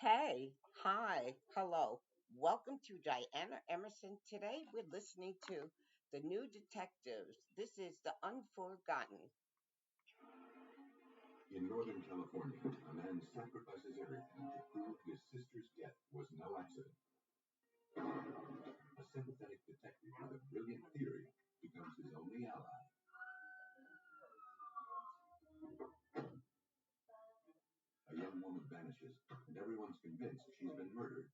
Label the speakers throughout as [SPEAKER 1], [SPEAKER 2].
[SPEAKER 1] Hey, hi, hello. Welcome to Diana Emerson. Today we're listening to The New Detectives. This is The Unforgotten.
[SPEAKER 2] In Northern California, a man sacrifices everything to prove his sister's death was no accident. A sympathetic detective with a brilliant theory becomes his only ally. A young woman vanishes, and everyone's convinced she's been murdered.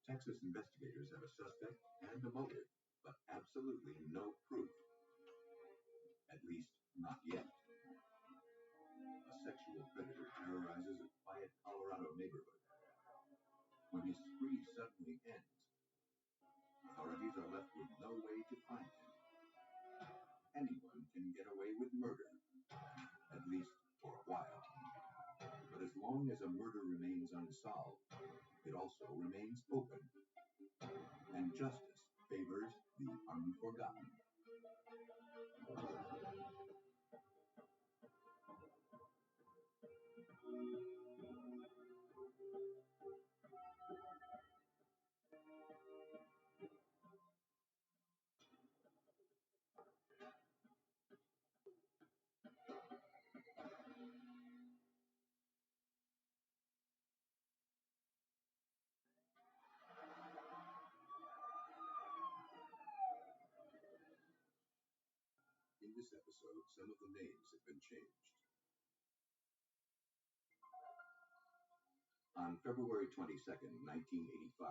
[SPEAKER 2] Texas investigators have a suspect and a motive, but absolutely no proof. At least, not yet. A sexual predator terrorizes a quiet Colorado neighborhood. When his spree suddenly ends, authorities are left with no way to find him. Anyone can get away with murder, at least for a while. But as long as a murder remains unsolved, it also remains open. And justice favors the unforgotten. In this episode, some of the names have been changed. On February 22nd, 1985,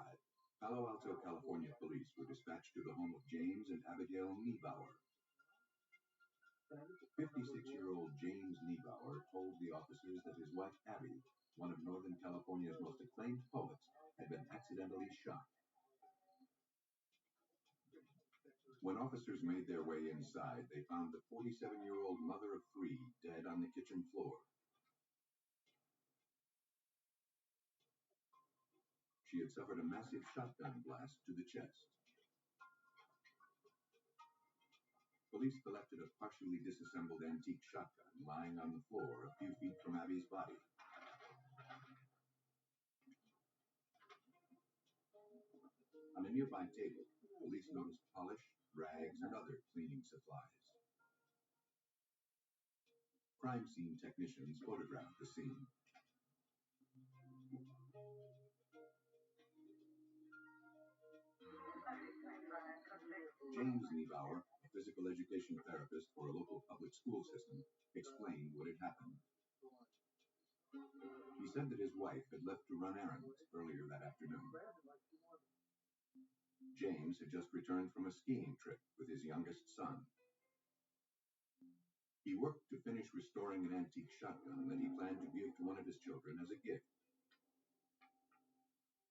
[SPEAKER 2] Palo Alto, California police were dispatched to the home of James and Abigail Niebauer. 56-year-old James Niebauer told the officers that his wife Abby, one of Northern California's most acclaimed poets, had been accidentally shot. When officers made their way inside, they found the 47-year-old mother of three dead on the kitchen floor. She had suffered a massive shotgun blast to the chest. Police collected a partially disassembled antique shotgun lying on the floor a few feet from Abby's body. On a nearby table, police noticed polish, rags, and other cleaning supplies. Crime scene technicians photographed the scene. James Niebauer, a physical education therapist for a local public school system, explained what had happened. He said that his wife had left to run errands earlier that afternoon. James had just returned from a skiing trip with his youngest son. He worked to finish restoring an antique shotgun that he planned to give to one of his children as a gift.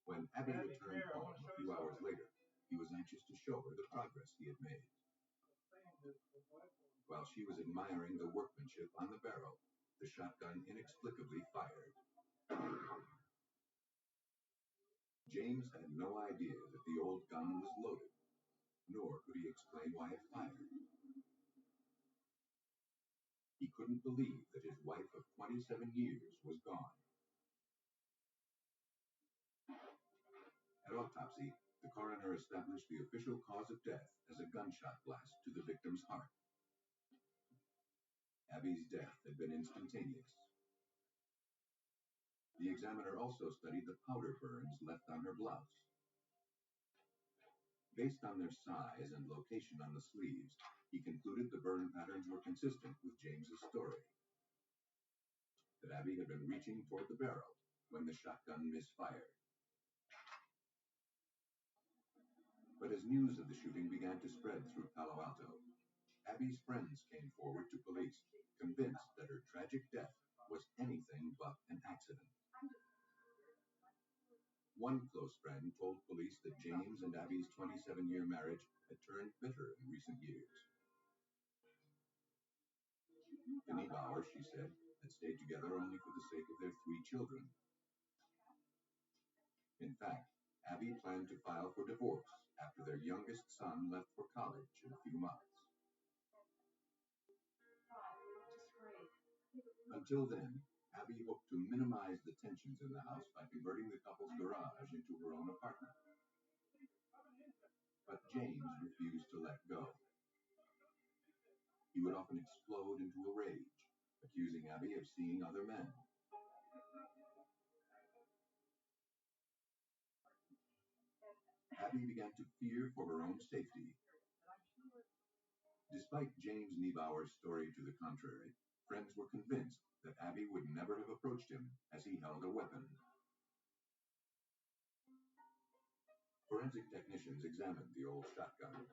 [SPEAKER 2] When Abby returned home a few hours later, he was anxious to show her the progress he had made. While she was admiring the workmanship on the barrel, the shotgun inexplicably fired. James had no idea that the old gun was loaded, nor could he explain why it fired. He couldn't believe that his wife of 27 years was gone. At autopsy, the coroner established the official cause of death as a gunshot blast to the victim's heart. Abby's death had been instantaneous. The examiner also studied the powder burns left on her blouse. Based on their size and location on the sleeves, he concluded the burn patterns were consistent with James's story. That Abby had been reaching toward the barrel when the shotgun misfired. But as news of the shooting began to spread through Palo Alto, Abby's friends came forward to police, convinced that her tragic death was anything but an accident. One close friend told police that James and Abby's 27-year marriage had turned bitter in recent years. The Niebauers, she said, had stayed together only for the sake of their three children. In fact, Abby planned to file for divorce after their youngest son left for college in a few months. Until then, Abby hoped to minimize the tensions in the house by converting the couple's garage into her own apartment. But James refused to let go. He would often explode into a rage, accusing Abby of seeing other men. Abby began to fear for her own safety. Despite James Niebauer's story to the contrary, friends were convinced that Abby would never have approached him as he held a weapon. Forensic technicians examined the old shotgun.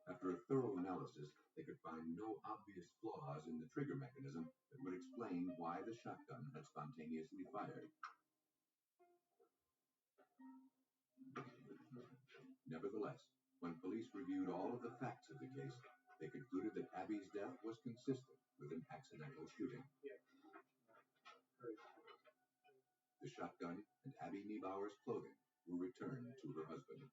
[SPEAKER 2] After a thorough analysis, they could find no obvious flaws in the trigger mechanism that would explain why the shotgun had spontaneously fired. Nevertheless, when police reviewed all of the facts of the case, they concluded that Abby's death was consistent with an accidental shooting. The shotgun and Abby Niebauer's clothing were returned to her husband.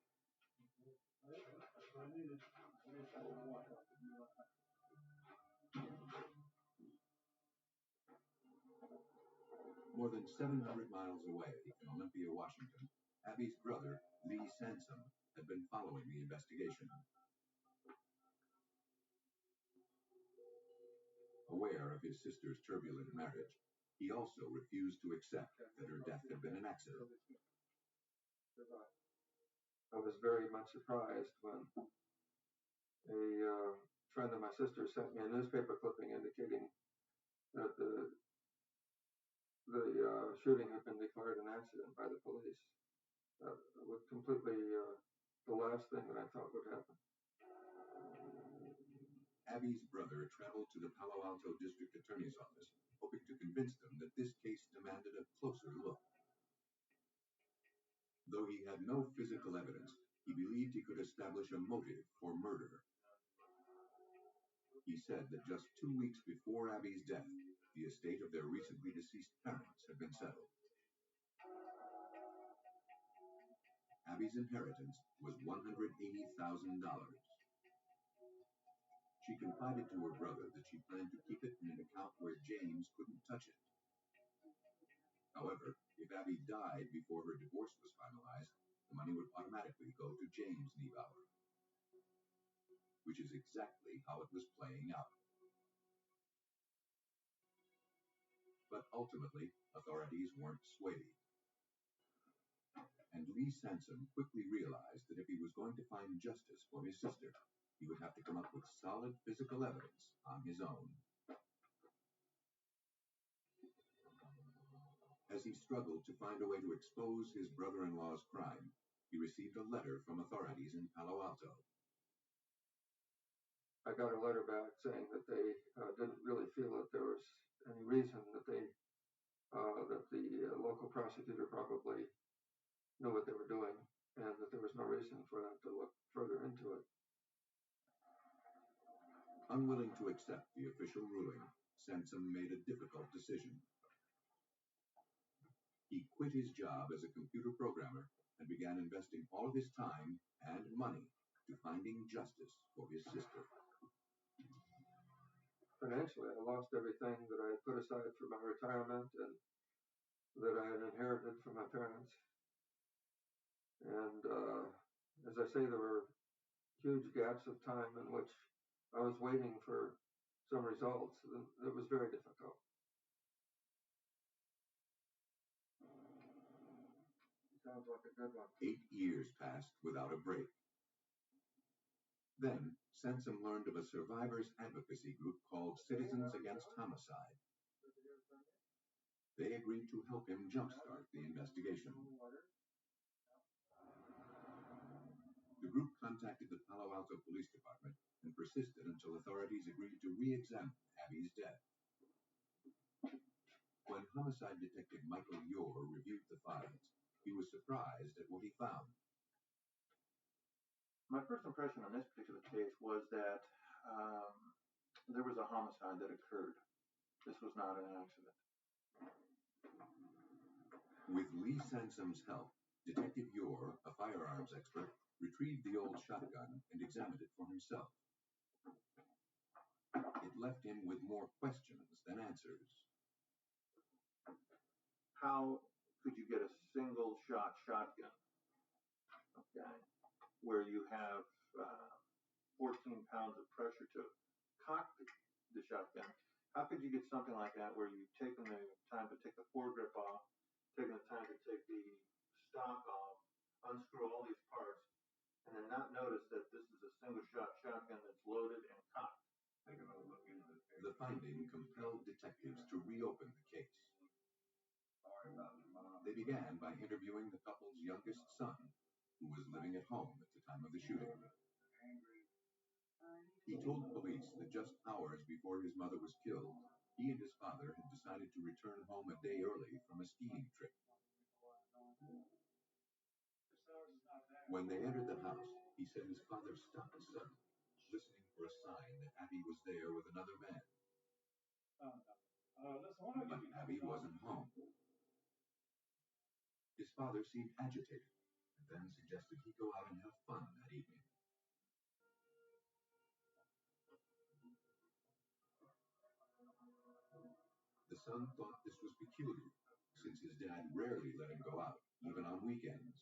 [SPEAKER 2] More than 700 miles away in Olympia, Washington, Abby's brother, Lee Sansom, had been following the investigation. Aware of his sister's turbulent marriage, he also refused to accept that her death had been an accident.
[SPEAKER 3] I was very much surprised when a friend of my sister sent me a newspaper clipping indicating that the shooting had been declared an accident by the police. That was completely the last thing that I thought would happen.
[SPEAKER 2] Abby's brother traveled to the Palo Alto District Attorney's office, hoping to convince them that this case demanded a closer look. Though he had no physical evidence, he believed he could establish a motive for murder. He said that just 2 weeks before Abby's death, the estate of their recently deceased parents had been settled. Abby's inheritance was $180,000. She confided to her brother that she planned to keep it in an account where James couldn't touch it. However, if Abby died before her divorce was finalized, the money would automatically go to James Niebauer, which is exactly how it was playing out. But ultimately, authorities weren't swayed. And Lee Sansom quickly realized that if he was going to find justice for his sister, he would have to come up with solid physical evidence on his own. As he struggled to find a way to expose his brother-in-law's crime, he received a letter from authorities in Palo Alto.
[SPEAKER 3] I got a letter back saying that they didn't really feel that there was any reason that the local prosecutor probably knew what they were doing, and that there was no reason for them to look further into it.
[SPEAKER 2] Unwilling to accept the official ruling, Sansom made a difficult decision. He quit his job as a computer programmer and began investing all of his time and money to finding justice for his sister.
[SPEAKER 3] Financially, I lost everything that I had put aside for my retirement and that I had inherited from my parents. And as I say, there were huge gaps of time in which I was waiting for some results. It was very difficult. Sounds like a good one.
[SPEAKER 2] 8 years passed without a break. Then, Sansom learned of a survivors advocacy group called Citizens Against Homicide. They agreed to help him jumpstart the investigation. The group contacted the Palo Alto Police Department and persisted until authorities agreed to re-examine Abby's death. When homicide detective Michael Yore reviewed the files, he was surprised at what he found.
[SPEAKER 4] My first impression on this particular case was that there was a homicide that occurred. This was not an accident.
[SPEAKER 2] With Lee Sansom's help, Detective Yore, a firearms expert, retrieved the old shotgun and examined it for himself. It left him with more questions than answers.
[SPEAKER 4] How could you get a single shot shotgun, okay, where you have 14 pounds of pressure to cock the shotgun? How could you get something like that where you've taken the time to take the foregrip off, taken the time to take the stock off, unscrew all these parts, and then not notice that this is a single shot shotgun that's loaded and cocked?
[SPEAKER 2] The finding compelled detectives to reopen the case. They began by interviewing the couple's youngest son, who was living at home at the time of the shooting. He told police that just hours before his mother was killed, he and his father had decided to return home a day early from a skiing trip. When they entered the house, he said his father stopped suddenly, listening for a sign that Abby was there with another man. But Abby wasn't home. His father seemed agitated, and then suggested he go out and have fun that evening. The son thought this was peculiar, since his dad rarely let him go out, even on weekends.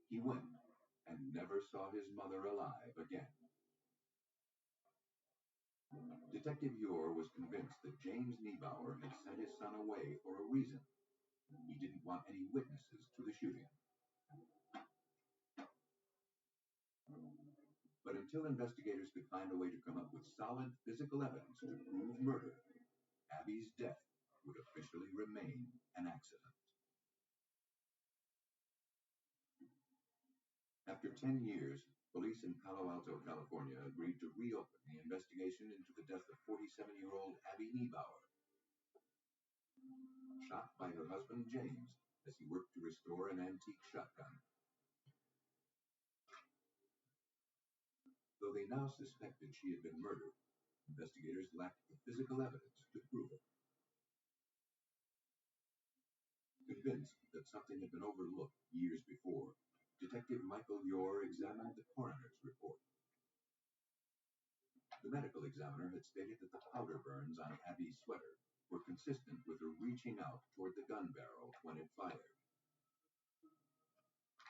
[SPEAKER 2] He went and never saw his mother alive again. Detective Ure was convinced that James Niebauer had sent his son away for a reason. He didn't want any witnesses to the shooting. But until investigators could find a way to come up with solid physical evidence to prove murder, Abby's death would officially remain an accident. After 10 years, police in Palo Alto, California agreed to reopen the investigation into the death of 47-year-old Abby Niebauer, shot by her husband James as he worked to restore an antique shotgun. Though they now suspected she had been murdered, investigators lacked the physical evidence to prove it. Convinced that something had been overlooked years before, Detective Michael Ure examined the coroner's report. The medical examiner had stated that the powder burns on Abby's sweater were consistent with her reaching out toward the gun barrel when it fired.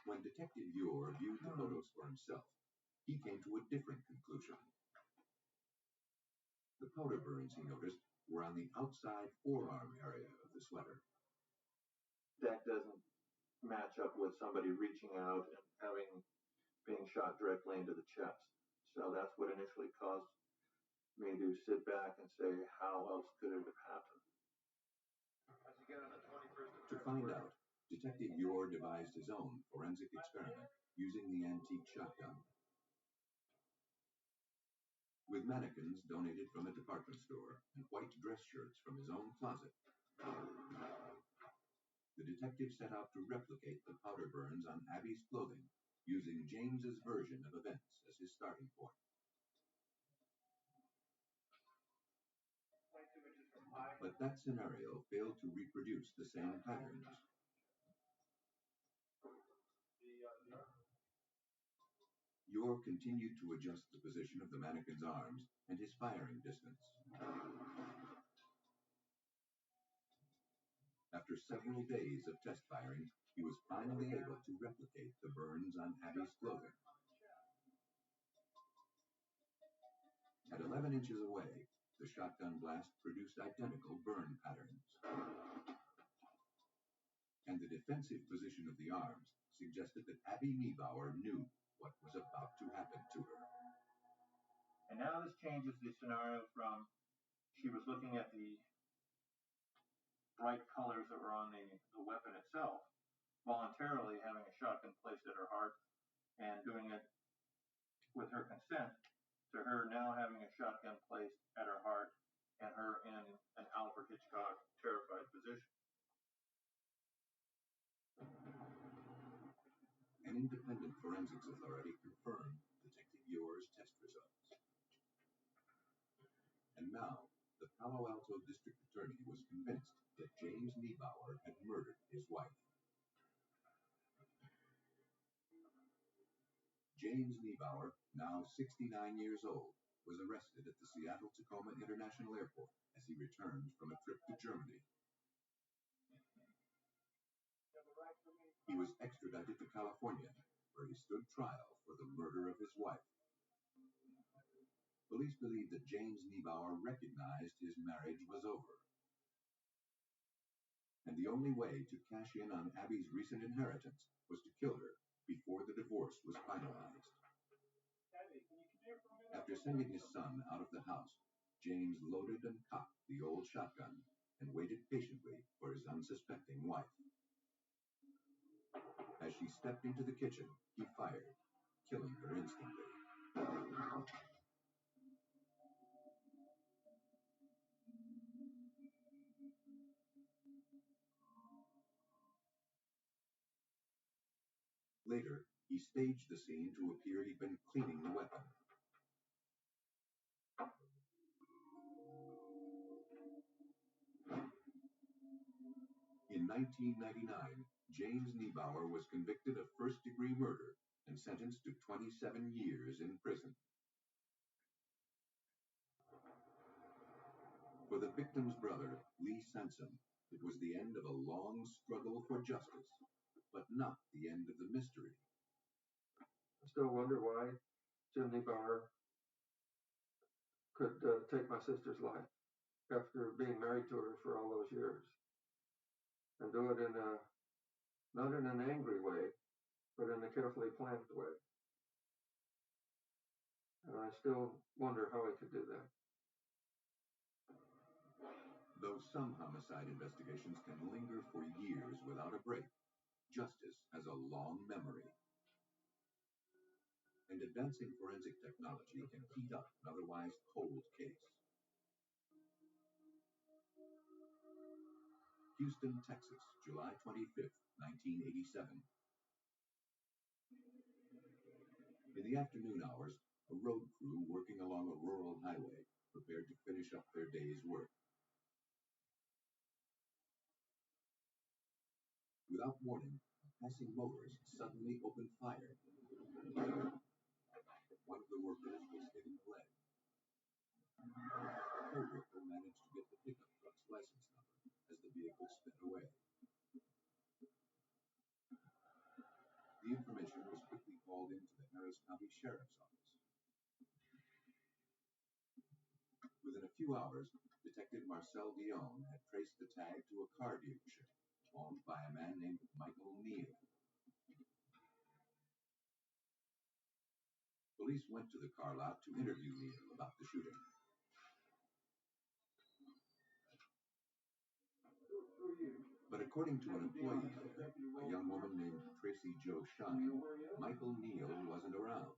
[SPEAKER 2] When Detective Ure viewed the photos for himself, he came to a different conclusion. The powder burns, he noticed, were on the outside forearm area of the sweater.
[SPEAKER 4] That doesn't match up with somebody reaching out and being shot directly into the chest. So that's what initially caused me to sit back and say, how else could it have happened?
[SPEAKER 2] To find out, Detective Ure devised his own forensic experiment using the antique shotgun. With mannequins donated from a department store and white dress shirts from his own closet, the detective set out to replicate the powder burns on Abby's clothing using James's version of events as his starting point. But that scenario failed to reproduce the same patterns. Ure continued to adjust the position of the mannequin's arms and his firing distance. After several days of test firing, he was finally able to replicate the burns on Abby's clothing. At 11 inches away, the shotgun blast produced identical burn patterns. And the defensive position of the arms suggested that Abby Niebauer knew what was about to happen to her.
[SPEAKER 4] And now this changes the scenario from she was looking at the bright colors that were on the weapon itself, voluntarily having a shotgun placed at her heart and doing it with her consent, to her now having a shotgun placed at her heart and her in an Alfred Hitchcock terrified position.
[SPEAKER 2] An independent forensics authority confirmed Detective Ure's test results. And now, the Palo Alto District Attorney was convinced that James Niebauer had murdered his wife. James Niebauer, now 69 years old, was arrested at the Seattle-Tacoma International Airport as he returned from a trip to Germany. He was extradited to California, where he stood trial for the murder of his wife. Police believe that James Niebauer recognized his marriage was over, and the only way to cash in on Abby's recent inheritance was to kill her before the divorce was finalized. After sending his son out of the house, James loaded and cocked the old shotgun and waited patiently for his unsuspecting wife. As she stepped into the kitchen, he fired, killing her instantly. Later, he staged the scene to appear he'd been cleaning the weapon. In 1999, James Niebauer was convicted of first-degree murder and sentenced to 27 years in prison. For the victim's brother, Lee Sansom, it was the end of a long struggle for justice, but not the end of the mystery.
[SPEAKER 3] I still wonder why Jim Niebauer could take my sister's life after being married to her for all those years, and do it in a not in an angry way, but in a carefully planned way. And I still wonder how he could do that.
[SPEAKER 2] Though some homicide investigations can linger for years without a break, justice has a long memory. And advancing forensic technology can heat up an otherwise cold case. Houston, Texas, July 25th, 1987. In the afternoon hours, a road crew working along a rural highway prepared to finish up their day's work. Without warning, a passing motorist suddenly opened fire. One of the workers was hit in the leg. A co-worker managed to get the pickup truck's license number as the vehicle sped away. The information was quickly called into the Harris County Sheriff's Office. Within a few hours, Detective Marcel Dion had traced the tag to a car dealership owned by a man named Michael Neal. Police went to the car lot to interview Neal about the shooting. But according to an employee there, a young woman named Tracy Jo Shine, Michael Neal wasn't around.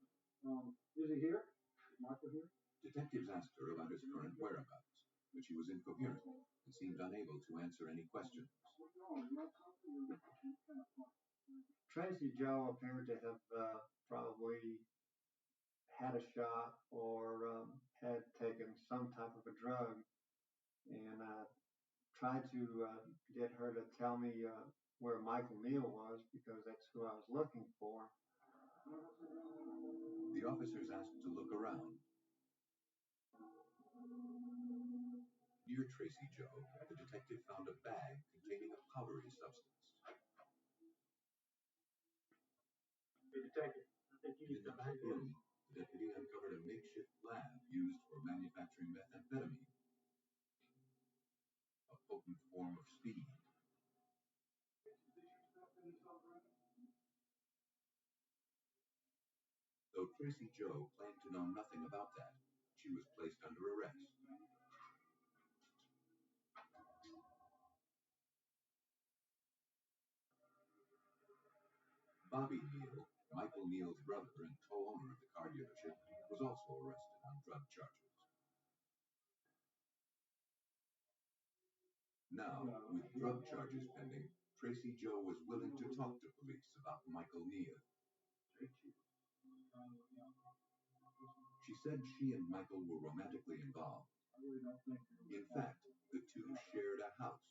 [SPEAKER 3] Is he here? Is Michael here?
[SPEAKER 2] Detectives asked her about his current whereabouts, but she was incoherent and seemed unable to answer any questions.
[SPEAKER 5] Tracy Jo appeared to have probably had a shot or had taken some type of a drug, and I tried to get her to tell me where Michael Neal was because that's who I was looking for.
[SPEAKER 2] The officers asked to look around. Near Tracy Jo, the detective found a bag containing a powdery substance.
[SPEAKER 5] Detective, I think
[SPEAKER 2] In the back room, the deputy uncovered a makeshift lab used for manufacturing methamphetamine, a potent form of speed. Though Tracy Jo claimed to know nothing about that, she was placed under arrest. Bobby Neal, Michael Neal's brother and co-owner of the car dealership, was also arrested on drug charges. Now, with drug charges pending, Tracy Jo was willing to talk to police about Michael Neal. She said she and Michael were romantically involved. In fact, the two shared a house.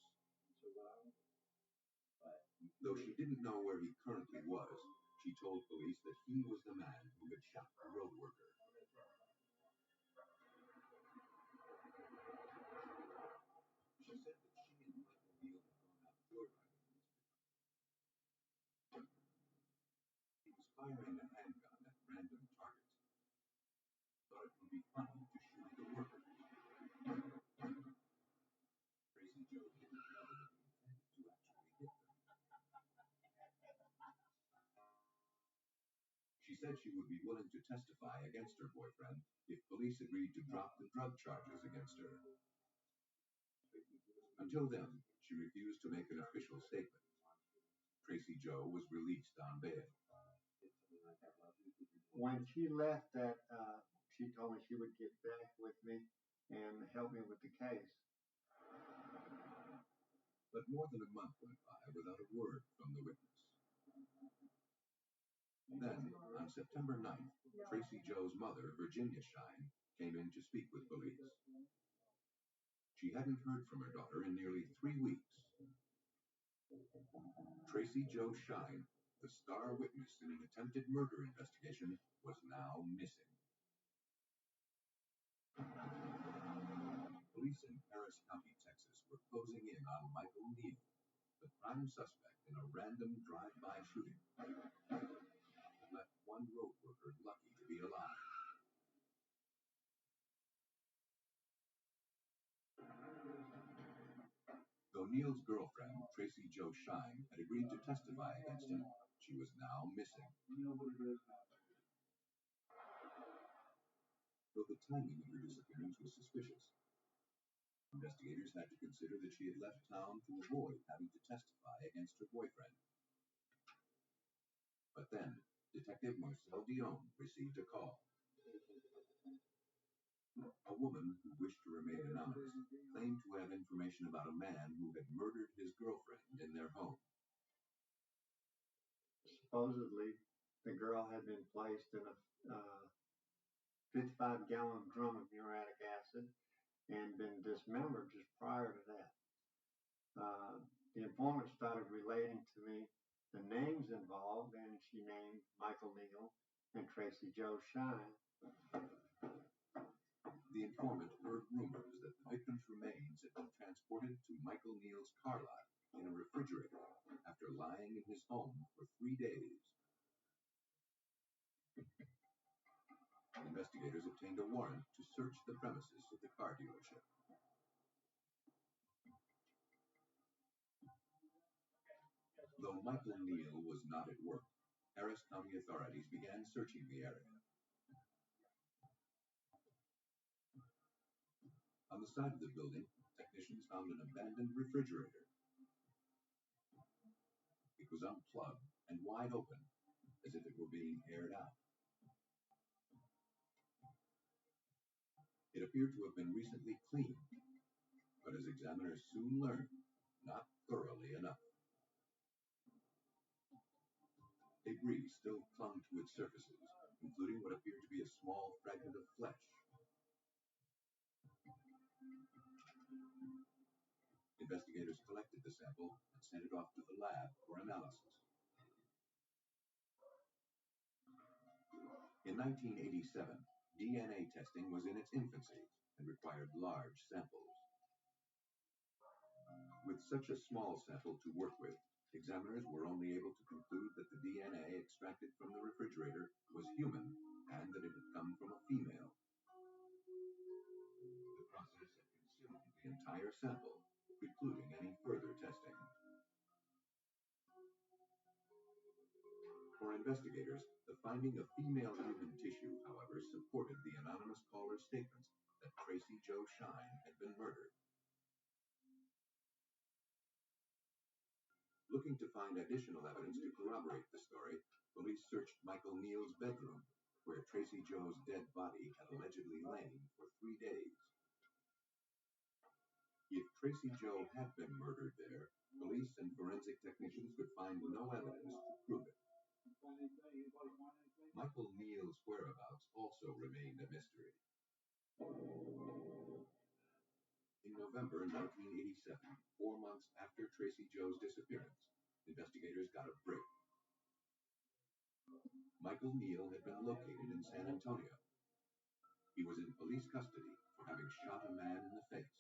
[SPEAKER 2] Though she didn't know where he currently was, she told police that he was the man who had shot the road worker. said she would be willing to testify against her boyfriend if police agreed to drop the drug charges against her. Until then, she refused to make an official statement. Tracy Joe was released on bail.
[SPEAKER 5] When she left she told me she would get back with me and help me with the case.
[SPEAKER 2] But more than a month went by without a word from the witness. Then, on September 9th, Tracy Joe's mother, Virginia Shine, came in to speak with police. She hadn't heard from her daughter in nearly 3 weeks. Tracy Joe Shine, the star witness in an attempted murder investigation, was now missing. Police in Harris County, Texas, were closing in on Michael Neal, the prime suspect in a random drive-by shooting that left one road worker lucky to be alive. Though Neal's girlfriend, Tracy Joe Shine, had agreed to testify against him, she was now missing. Though the timing of her disappearance was suspicious, investigators had to consider that she had left town to avoid having to testify against her boyfriend. But then, Detective Marcel Dion received a call. A woman who wished to remain anonymous claimed to have information about a man who had murdered his girlfriend in their home.
[SPEAKER 5] Supposedly, the girl had been placed in a 55-gallon drum of muriatic acid and been dismembered just prior to that. The informant started relating to me the names involved, and she named Michael Neal and Tracy Joe Shine.
[SPEAKER 2] The informant heard rumors that the victim's remains had been transported to Michael Neal's car lot in a refrigerator after lying in his home for 3 days. Investigators obtained a warrant to search the premises of the car dealership. Though Michael Neal was not at work, Harris County authorities began searching the area. On the side of the building, technicians found an abandoned refrigerator. It was unplugged and wide open, as if it were being aired out. It appeared to have been recently cleaned, but as examiners soon learned, not thoroughly enough. Debris still clung to its surfaces, including what appeared to be a small fragment of flesh. Investigators collected the sample and sent it off to the lab for analysis. In 1987, DNA testing was in its infancy and required large samples. With such a small sample to work with, examiners were only able to conclude that the DNA extracted from the refrigerator was human and that it had come from a female. The process had consumed the entire sample, precluding any further testing. For investigators, the finding of female human tissue, however, supported the anonymous caller's statements that Tracy Joe Shine had been murdered. Looking to find additional evidence to corroborate the story, police searched Michael Neal's bedroom, where Tracy Joe's dead body had allegedly lain for 3 days. If Tracy Joe had been murdered there, police and forensic technicians could find no evidence to prove it. Michael Neal's whereabouts also remained a mystery. In November 1987, 4 months after Tracy Joe's disappearance, investigators got a break. Michael Neal had been located in San Antonio. He was in police custody for having shot a man in the face.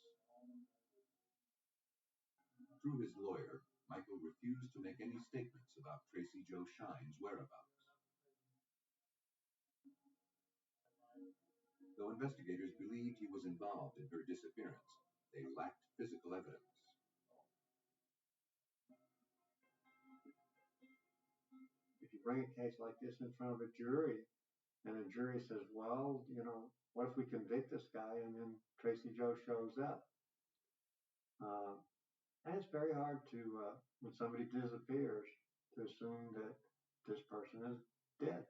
[SPEAKER 2] Through his lawyer, Michael refused to make any statements about Tracy Joe Shine's whereabouts. Though investigators believed he was involved in her disappearance, they lacked physical evidence.
[SPEAKER 5] bring a case like this in front of a jury, and the jury says, well, what if we convict this guy and then Tracy Joe shows up? Uh, and it's very hard to, when somebody disappears, to assume that this person is dead.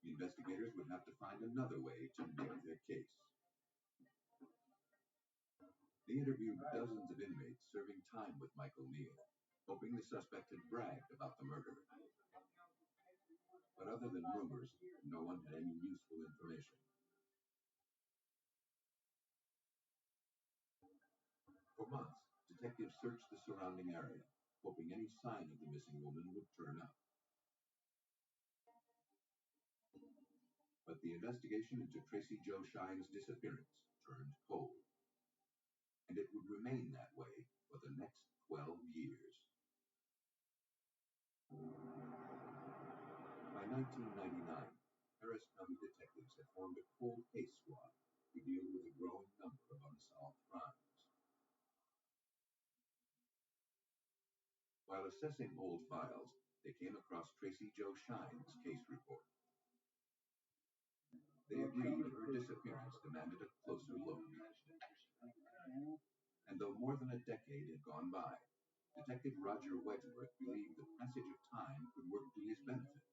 [SPEAKER 2] Investigators would have to find another way to make their case. They interviewed dozens of inmates serving time with Michael Neal, hoping the suspect had bragged about the murder. But other than rumors, no one had any useful information. For months, detectives searched the surrounding area, hoping any sign of the missing woman would turn up. But the investigation into Tracy Joe Shine's disappearance turned cold. And it would remain that way for the next 12 years. By 1999, Harris County detectives had formed a cold case squad to deal with a growing number of unsolved crimes. While assessing old files, they came across Tracy Joe Shine's case report. They agreed her disappearance demanded a closer look. And though more than a decade had gone by, Detective Roger Wedgeworth believed the passage of time could work to his benefit.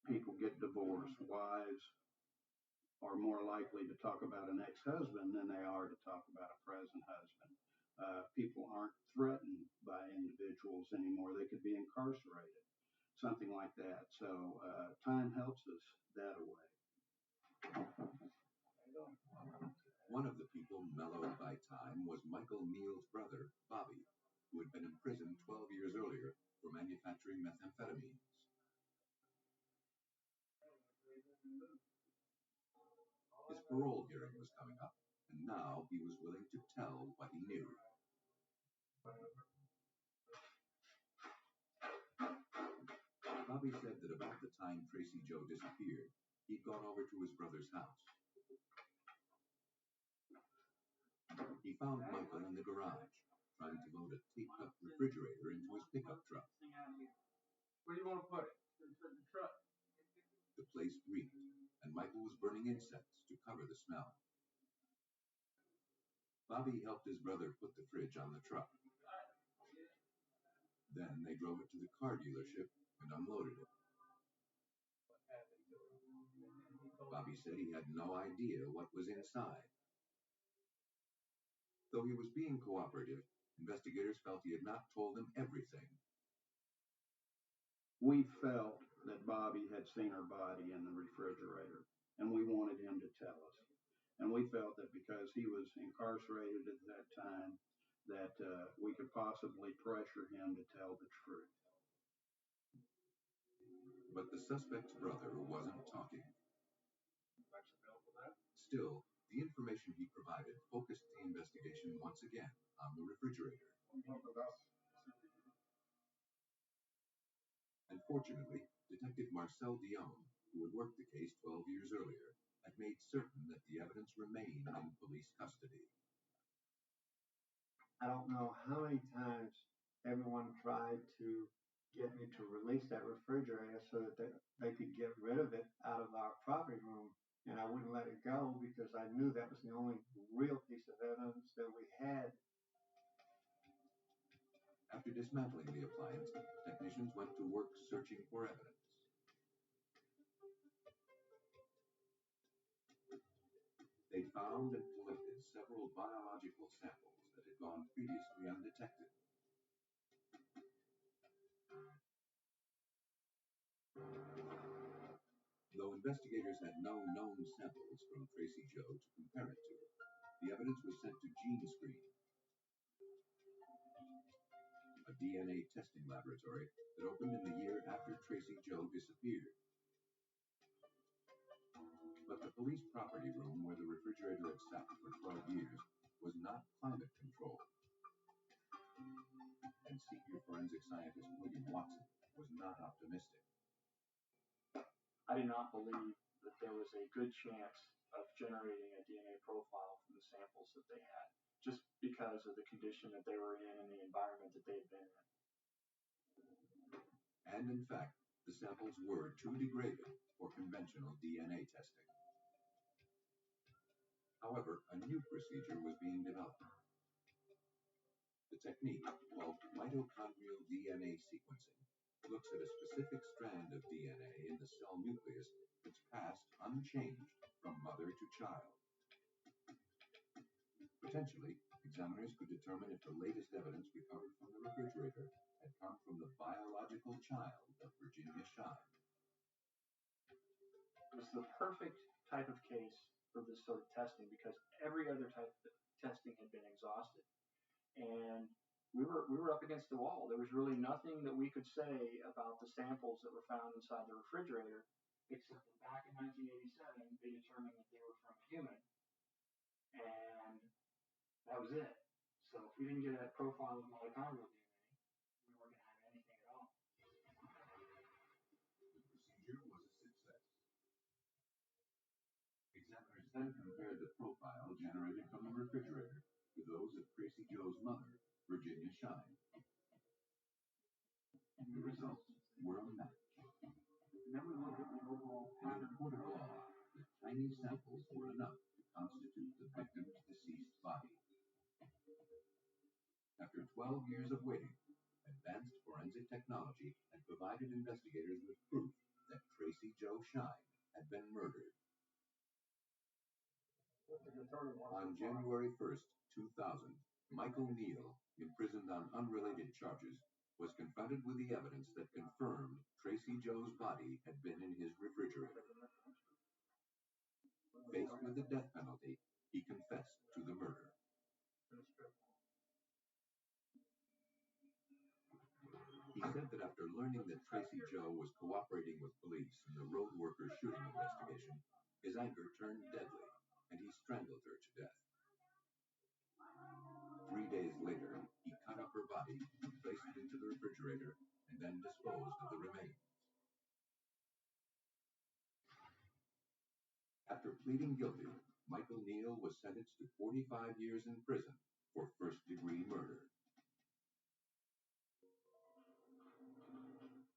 [SPEAKER 6] People get divorced. Wives are more likely to talk about an ex-husband than they are to talk about a present husband. People aren't threatened by individuals anymore. They could be incarcerated, something like that. So time helps us that way.
[SPEAKER 2] One of the people mellowed by time was Michael Neal's brother, Bobby, who had been imprisoned 12 years earlier for manufacturing methamphetamines. His parole hearing was coming up, and now he was willing to tell what he knew. Bobby said that about the time Tracy Joe disappeared, he'd gone over to his brother's house. He found Michael in the garage, trying to load a taped-up refrigerator into his pickup truck.
[SPEAKER 3] Where do you want to put it? In the truck.
[SPEAKER 2] The place reeked, and Michael was burning incense to cover the smell. Bobby helped his brother put the fridge on the truck. Then they drove it to the car dealership and unloaded it. Bobby said he had no idea what was inside. Though he was being cooperative, investigators felt he had not told them everything.
[SPEAKER 6] We felt that Bobby had seen her body in the refrigerator, and we wanted him to tell us. And we felt that because he was incarcerated at that time, that we could possibly pressure him to tell the truth.
[SPEAKER 2] But the suspect's brother wasn't talking. Still, the information he provided focused the investigation once again on the refrigerator. And fortunately, Detective Marcel Dion, who had worked the case 12 years earlier, had made certain that the evidence remained in police custody.
[SPEAKER 5] I don't know how many times everyone tried to get me to release that refrigerator so that they could get rid of it out of our property room. And I wouldn't let it go because I knew that was the only real piece of evidence that we had.
[SPEAKER 2] After dismantling the appliance, technicians went to work searching for evidence. They found and collected several biological samples that had gone previously undetected. Though investigators had no known samples from Tracy Joe to compare it to, the evidence was sent to GeneScreen, a DNA testing laboratory that opened in the year after Tracy Joe disappeared. But the police property room where the refrigerator had sat for 12 years was not climate controlled. And senior forensic scientist William Watson was not optimistic.
[SPEAKER 7] I did not believe that there was a good chance of generating a DNA profile from the samples that they had, just because of the condition that they were in and the environment that they had been in.
[SPEAKER 2] And in fact, the samples were too degraded for conventional DNA testing. However, a new procedure was being developed. The technique, called mitochondrial DNA sequencing, looks at a specific strand of DNA in the cell nucleus that's passed unchanged from mother to child. Potentially, examiners could determine if the latest evidence recovered from the refrigerator had come from the biological child of Virginia Shine.
[SPEAKER 7] It was the perfect type of case for this sort of testing because every other type of testing had been exhausted. And we were up against the wall. There was really nothing that we could say about the samples that were found inside the refrigerator, except that back in 1987, they determined that they were from a human. And that was it. So if we didn't get a profile of mitochondrial DNA, we weren't going to have anything at all.
[SPEAKER 2] The procedure was a success. Examiners then compared the profile generated from the refrigerator to those of Tracy Joe's mother, Virginia Shine. The results were a match.
[SPEAKER 7] And then we looked at the overall
[SPEAKER 2] In a court of law, the tiny samples were enough to constitute the victim's deceased body. After 12 years of waiting, advanced forensic technology had provided investigators with proof that Tracy Joe Shine had been murdered. On January 1st, 2000, Michael Neal, imprisoned on unrelated charges, was confronted with the evidence that confirmed Tracy Joe's body had been in his refrigerator. Faced with the death penalty, he confessed to the murder. He said that after learning that Tracy Joe was cooperating with police in the road worker shooting investigation, his anger turned deadly, and he strangled her to death. 3 days later, he cut up her body, placed it into the refrigerator, and then disposed of the remains. After pleading guilty, Michael Neal was sentenced to 45 years in prison for first-degree murder.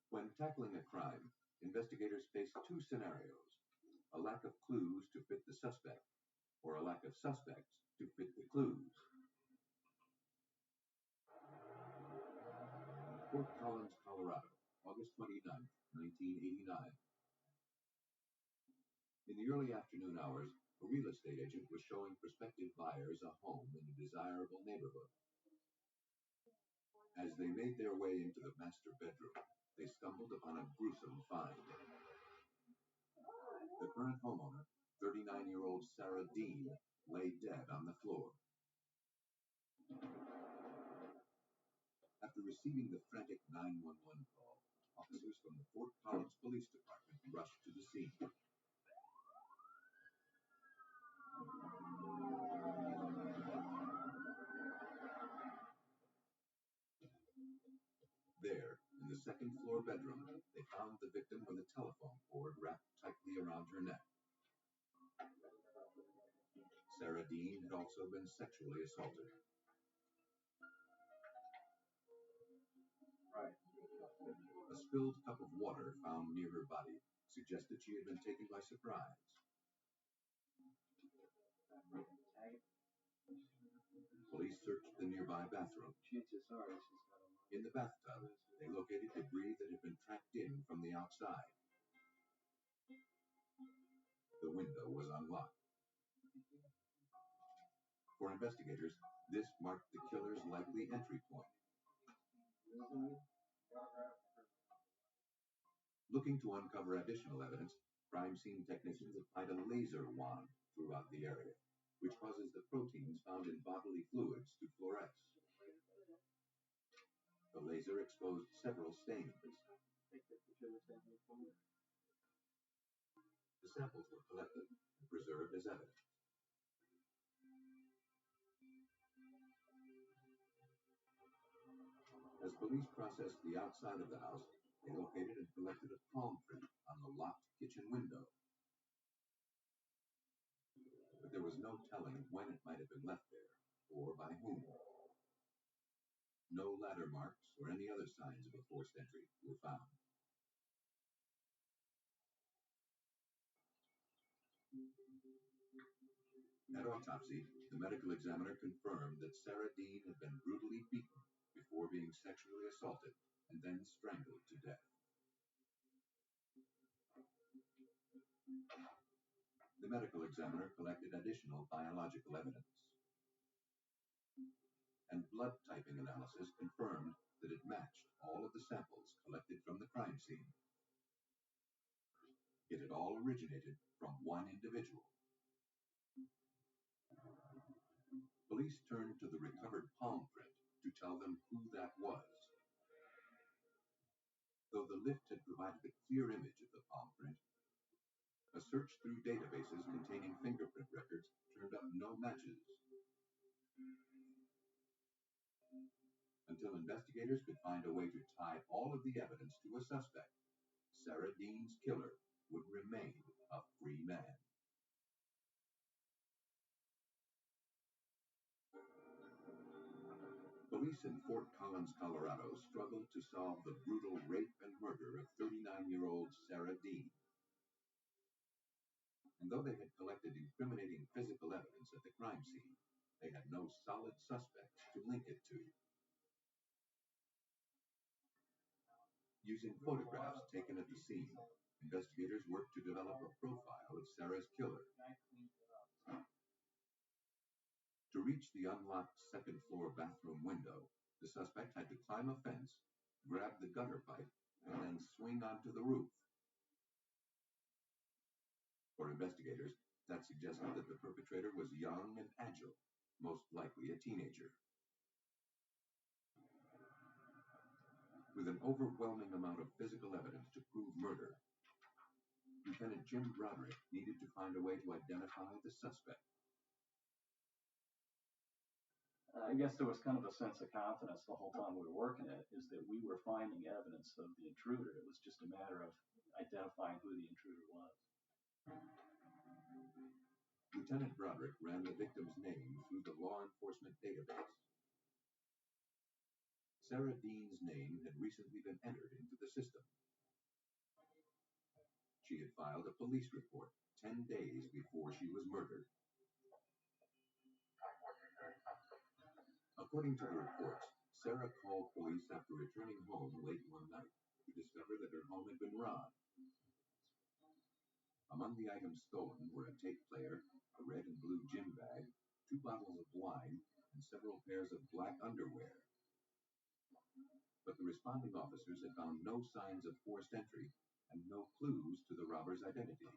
[SPEAKER 2] When tackling a crime, investigators face two scenarios: a lack of clues to fit the suspect, or a lack of suspects to fit the clues. Fort Collins, Colorado, August 29, 1989. In the early afternoon hours, a real estate agent was showing prospective buyers a home in a desirable neighborhood. As they made their way into the master bedroom, they stumbled upon a gruesome find. The current homeowner, 39-year-old Sarah Dean, lay dead on the floor. After receiving the frantic 911 call, officers from the Fort Collins Police Department rushed to the scene. There, in the second-floor bedroom, they found the victim with a telephone cord wrapped tightly around her neck. Sarah Dean had also been sexually assaulted. A spilled cup of water found near her body suggested she had been taken by surprise. Police searched the nearby bathroom. In the bathtub, they located debris that had been tracked in from the outside. The window was unlocked. For investigators, this marked the killer's likely entry point. Looking to uncover additional evidence, crime scene technicians applied a laser wand throughout the area, which causes the proteins found in bodily fluids to fluoresce. The laser exposed several stains. The samples were collected and preserved as evidence. As police processed the outside of the house, they located and collected a palm print on the locked kitchen window. But there was no telling when it might have been left there, or by whom. No ladder marks or any other signs of a forced entry were found. At autopsy, the medical examiner confirmed that Sarah Dean had been brutally beaten before being sexually assaulted and then strangled to death. The medical examiner collected additional biological evidence, and blood typing analysis confirmed that it matched all of the samples collected from the crime scene. It had all originated from one individual. Police turned to the recovered palm print to tell them who that was. Though the lift had provided a clear image of the palm print, a search through databases containing fingerprint records turned up no matches. Until investigators could find a way to tie all of the evidence to a suspect, Sarah Dean's killer would remain a free man. Police in Fort Collins, Colorado struggled to solve the brutal rape and murder of 39-year-old Sarah Dean. And though they had collected incriminating physical evidence at the crime scene, they had no solid suspects to link it to. Using photographs taken at the scene, investigators worked to develop a profile of Sarah's killer. To reach the unlocked second-floor bathroom window, the suspect had to climb a fence, grab the gutter pipe, and then swing onto the roof. For investigators, that suggested that the perpetrator was young and agile, most likely a teenager. With an overwhelming amount of physical evidence to prove murder, Lieutenant Jim Broderick needed to find a way to identify the suspect.
[SPEAKER 8] I guess there was kind of a sense of confidence the whole time we were working it, is that we were finding evidence of the intruder. It was just a matter of identifying who the intruder was.
[SPEAKER 2] Lieutenant Broderick ran the victim's name through the law enforcement database. Sarah Dean's name had recently been entered into the system. She had filed a police report 10 days before she was murdered. According to the reports, Sarah called police after returning home late one night to discover that her home had been robbed. Among the items stolen were a tape player, a red and blue gym bag, 2 bottles of wine, and several pairs of black underwear. But the responding officers had found no signs of forced entry and no clues to the robber's identity.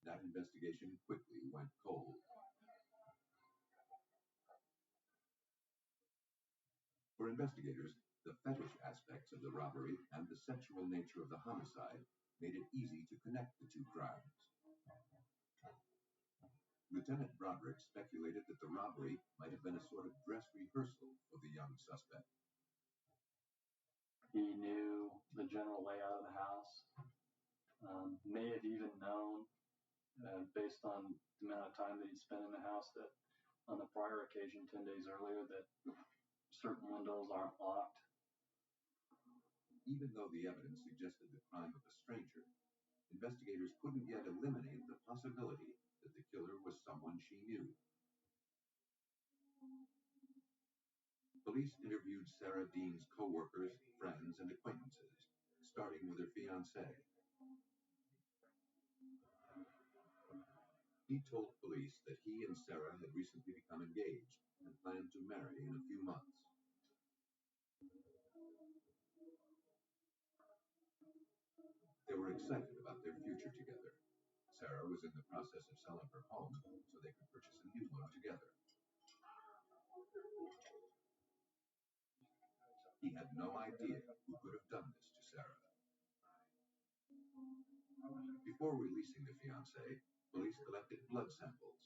[SPEAKER 2] That investigation quickly went cold. For investigators, the fetish aspects of the robbery and the sexual nature of the homicide made it easy to connect the two crimes. Lieutenant Broderick speculated that the robbery might have been a sort of dress rehearsal for the young suspect.
[SPEAKER 8] He knew the general layout of the house, may have even known, based on the amount of time that he'd spent in the house, that on the prior occasion, 10 days earlier, that certain windows aren't locked.
[SPEAKER 2] Even though the evidence suggested the crime of a stranger, investigators couldn't yet eliminate the possibility that the killer was someone she knew. Police interviewed Sarah Dean's co-workers, friends, and acquaintances, starting with her fiancé. He told police that he and Sarah had recently become engaged and planned to marry in a few months. They were excited about their future together. Sarah was in the process of selling her home so they could purchase a new one together. He had no idea who could have done this to Sarah. Before releasing the fiancé, police collected blood samples.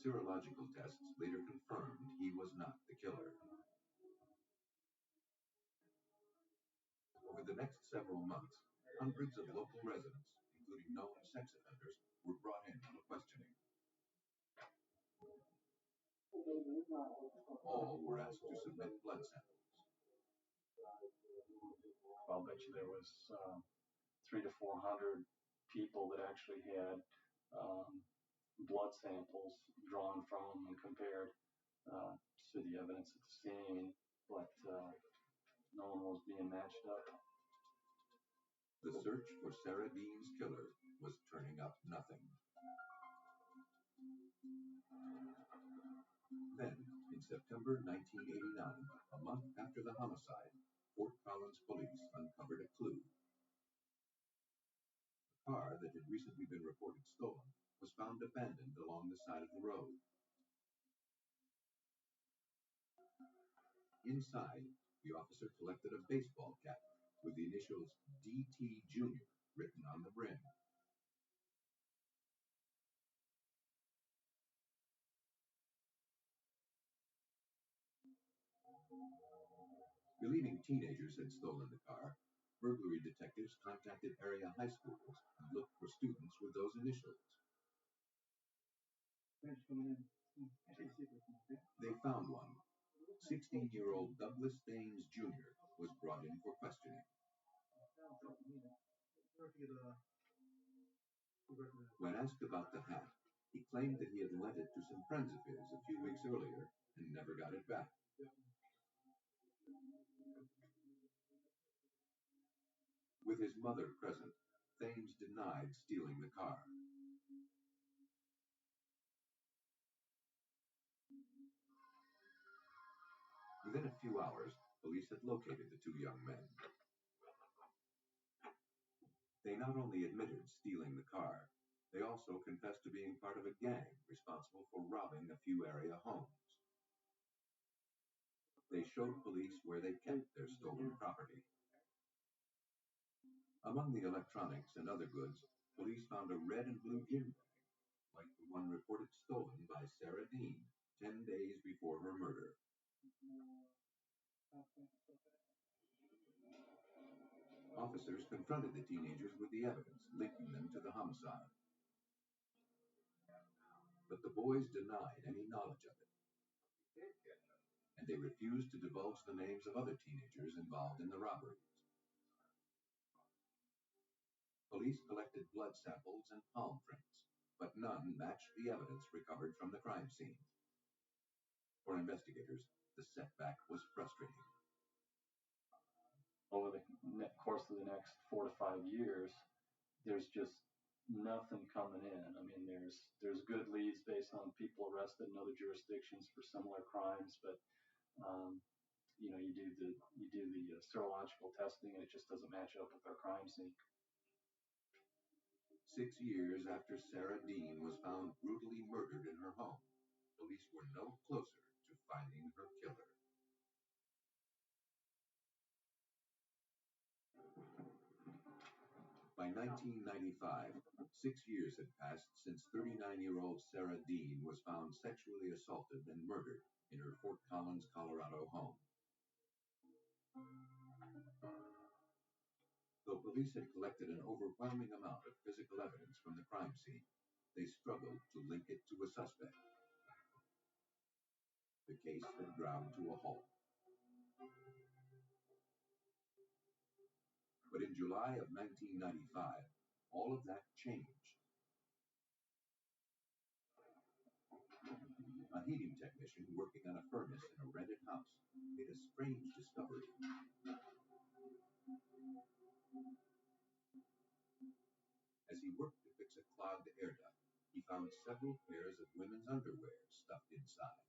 [SPEAKER 2] Serological tests later confirmed he was not the killer. Over the next several months, hundreds of local residents, including known sex offenders, were brought in for questioning. All were asked to submit blood samples.
[SPEAKER 8] I'll bet you there was 300 to 400 people that actually had blood samples drawn from and compared to the evidence at the scene, but no one was being matched up.
[SPEAKER 2] The search for Sarah Dean's killer was turning up nothing. Then, in September 1989, a month after the homicide, Fort Collins police uncovered a clue. A car that had recently been reported stolen was found abandoned along the side of the road. Inside, the officer collected a baseball cap with the initials DT Jr. written on the brim. Believing teenagers had stolen the car, burglary detectives contacted area high schools and looked for students with those initials. They found one. 16-year-old Douglas Thames Jr. was brought in for questioning. When asked about the hat, he claimed that he had lent it to some friends of his a few weeks earlier and never got it back. With his mother present, Thames denied stealing the car. Within a few hours, police had located the two young men. They not only admitted stealing the car, they also confessed to being part of a gang responsible for robbing a few area homes. They showed police where they kept their stolen property. Among the electronics and other goods, police found a red and blue gym bag, like the one reported stolen by Sarah Dean 10 days before her murder. Officers confronted the teenagers with the evidence linking them to the homicide. But the boys denied any knowledge of it, and they refused to divulge the names of other teenagers involved in the robberies. Police collected blood samples and palm prints, but none matched the evidence recovered from the crime scene. For investigators, the setback was frustrating.
[SPEAKER 8] Over the course of the next 4 to 5 years, there's just nothing coming in. I mean, there's good leads based on people arrested in other jurisdictions for similar crimes, but you do the serological testing, and it just doesn't match up with our crime scene.
[SPEAKER 2] 6 years after Sarah Dean was found brutally murdered in her home, police were no closer to finding her killer. By 1995, 6 years had passed since 39-year-old Sarah Dean was found sexually assaulted and murdered in her Fort Collins, Colorado home. Though police had collected an overwhelming amount of physical evidence from the crime scene, they struggled to link it to a suspect. The case had ground to a halt. But in July of 1995, all of that changed. A heating technician working on a furnace in a rented house made a strange discovery. As he worked to fix a clogged air duct, he found several pairs of women's underwear stuffed inside.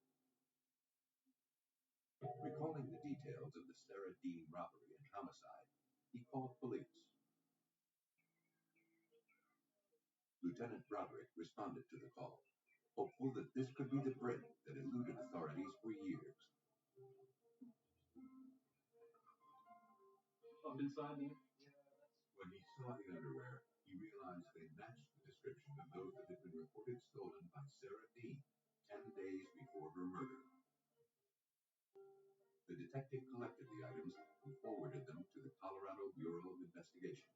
[SPEAKER 2] Recalling the details of the Sarah Dean robbery and homicide, he called police. Lieutenant Broderick responded to the call, hopeful that this could be the break that eluded authorities for years.
[SPEAKER 8] Up inside there?
[SPEAKER 2] When he saw the underwear, he realized they matched the description of those that had been reported stolen by Sarah Dean 10 days before her murder. The detective collected the items and forwarded them to the Colorado Bureau of Investigation.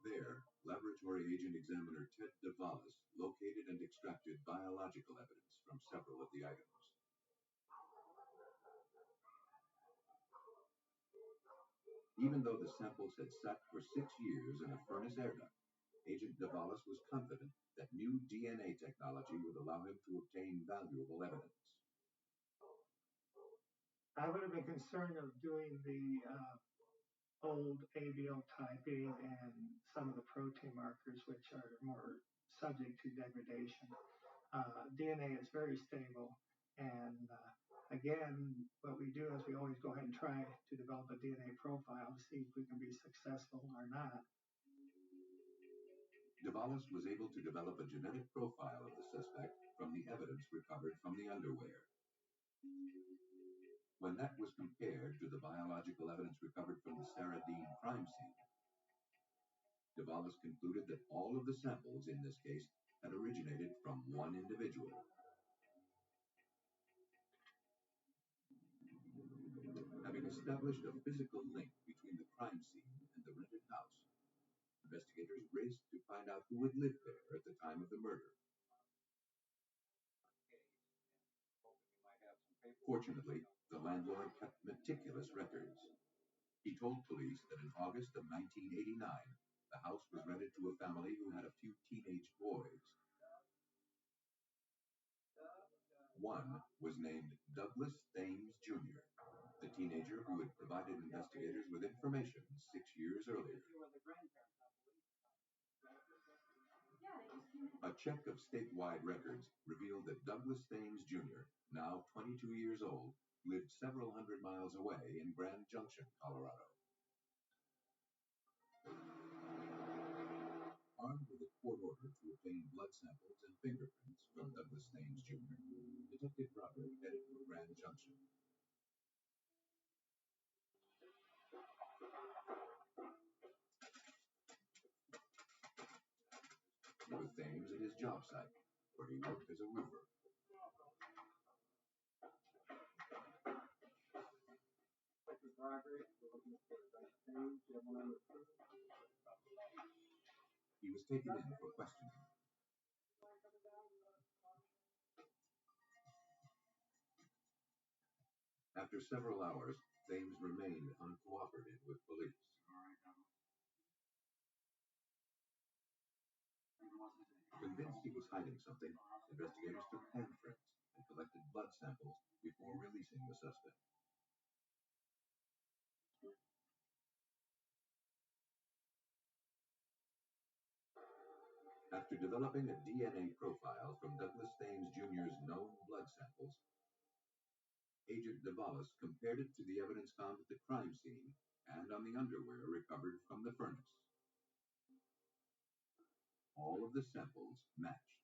[SPEAKER 2] There, Laboratory Agent Examiner Ted DeValis located and extracted biological evidence from several of the items. Even though the samples had sat for 6 years in a furnace air duct, Agent Davalos was confident that new DNA technology would allow him to obtain valuable evidence.
[SPEAKER 5] I would have been concerned of doing the old ABL typing and some of the protein markers, which are more subject to degradation. DNA is very stable, and again, what we do is we always go ahead and try to develop a DNA profile to see if we can be successful or not.
[SPEAKER 2] Davalos was able to develop a genetic profile of the suspect from the evidence recovered from the underwear. When that was compared to the biological evidence recovered from the Sarah Dean crime scene, Davalos concluded that all of the samples in this case had originated from one individual. Having established a physical link between the crime scene and the rented house, investigators raced to find out who had lived there at the time of the murder. Fortunately, the landlord kept meticulous records. He told police that in August of 1989, the house was rented to a family who had a few teenage boys. One was named Douglas Thames Jr., the teenager who had provided investigators with information 6 years earlier. A check of statewide records revealed that Douglas Thames Jr., now 22 years old, lived several hundred miles away in Grand Junction, Colorado. Armed with a court order to obtain blood samples and fingerprints from Douglas Thames Jr., Detective Broderick headed for Grand Junction. With Thames at his job site, where he worked as a roofer. He was taken in for questioning. After several hours, Thames remained uncooperative with police. Convinced he was hiding something, investigators took handprints and collected blood samples before releasing the suspect. After developing a DNA profile from Douglas Thames Jr.'s known blood samples, Agent Davalos compared it to the evidence found at the crime scene and on the underwear recovered from the furnace. All of the samples matched.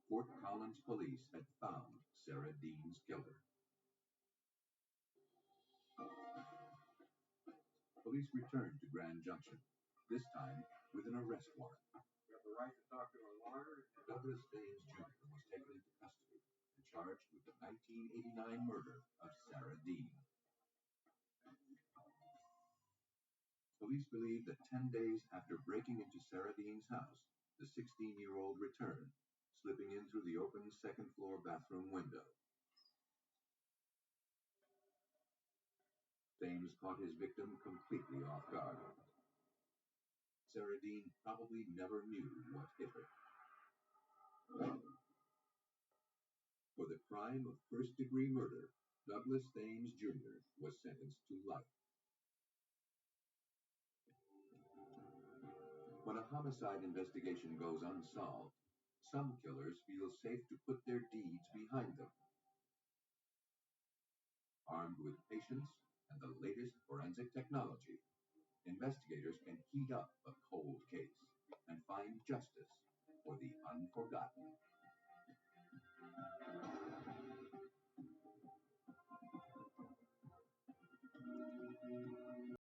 [SPEAKER 2] Fort Collins police had found Sarah Dean's killer. Police returned to Grand Junction, this time with an arrest warrant. You have the right to talk to a lawyer. Douglas Thames Jr. was taken into custody and charged with the 1989 murder of Sarah Dean. Police believe that 10 days after breaking into Sarah Dean's house, the 16-year-old returned, slipping in through the open second-floor bathroom window. Thames caught his victim completely off guard. Sarah Dean probably never knew what hit her. For the crime of first-degree murder, Douglas Thames Jr. was sentenced to life. When a homicide investigation goes unsolved, some killers feel safe to put their deeds behind them. Armed with patience and the latest forensic technology, investigators can heat up a cold case.